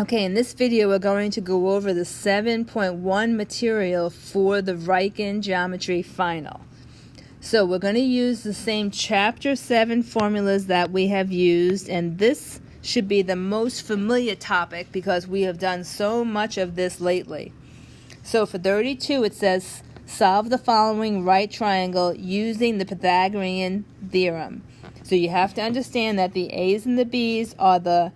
Okay, in this video we're going to go over the 7.1 material for the Ryken Geometry Final. So we're going to use the same Chapter 7 formulas that we have used, and this should be the most familiar topic because we have done so much of this lately. So for 32 it says, solve the following right triangle using the Pythagorean theorem. So you have to understand that the A's and the B's are the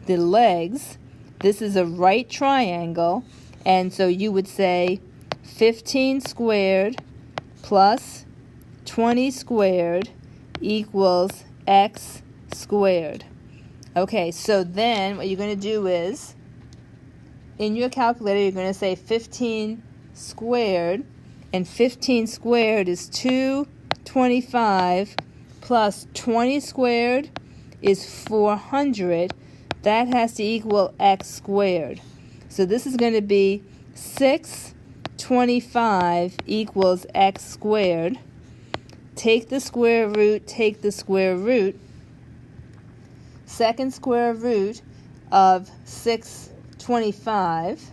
legs. This is a right triangle, and so you would say 15 squared plus 20 squared equals x squared. Okay, so then what you're going to do is, in your calculator, you're going to say 15 squared, and 15 squared is 225 plus 20 squared is 400. That has to equal x squared. So this is going to be 625 equals x squared. Take the square root, take the square root. Second square root of 625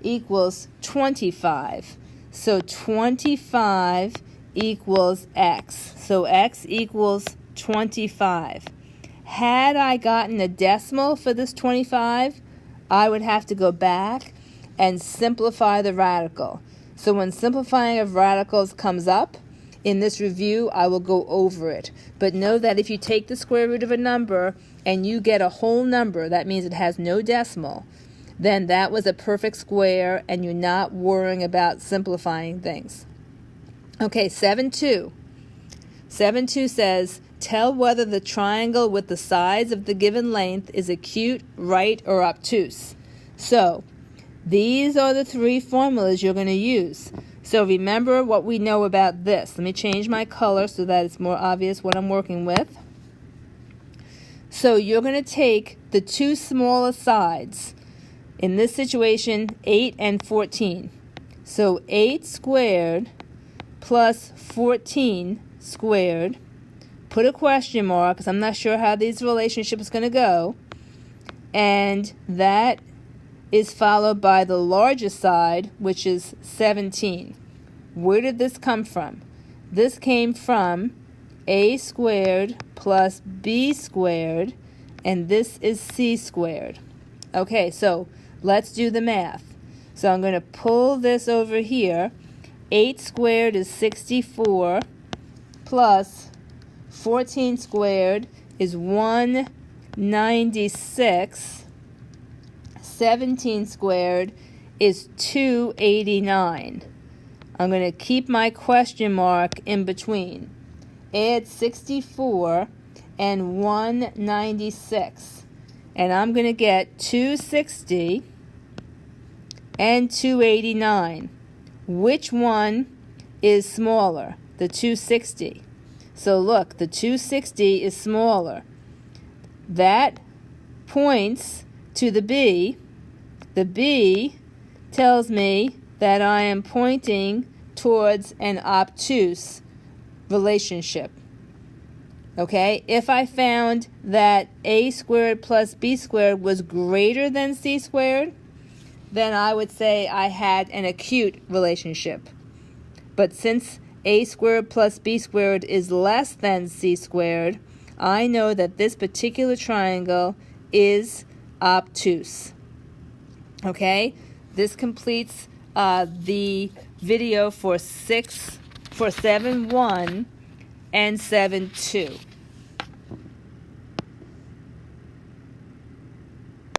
equals 25. So 25 equals x. So x equals 25. Had I gotten a decimal for this 25, I would have to go back and simplify the radical. So when simplifying of radicals comes up, in this review, I will go over it. But know that if you take the square root of a number and you get a whole number, that means it has no decimal, then that was a perfect square and you're not worrying about simplifying things. Okay, 7.2. 7.2 says, tell whether the triangle with the sides of the given length is acute, right, or obtuse. So, these are the three formulas you're going to use. So remember what we know about this. Let me change my color so that it's more obvious what I'm working with. So you're going to take the two smaller sides. In this situation, 8 and 14. So 8 squared plus 14 squared. Put a question mark because I'm not sure how these relationships are going to go. And that is followed by the largest side, which is 17. Where did this come from? This came from a squared plus b squared, and this is c squared. Okay, so let's do the math. So I'm going to pull this over here. 8 squared is 64 plus 14 squared is 196. 17 squared is 289. I'm going to keep my question mark in between. Add 64 and 196. And I'm going to get 260 and 289. Which one is smaller? The 260. So look, the 260 is smaller. That points to the B. The B tells me that I am pointing towards an obtuse relationship. Okay, if I found that a squared plus b squared was greater than c squared, then I would say I had an acute relationship. But since a squared plus b squared is less than c squared, I know that this particular triangle is obtuse. Okay, this completes the video for 7.1 and 7.2.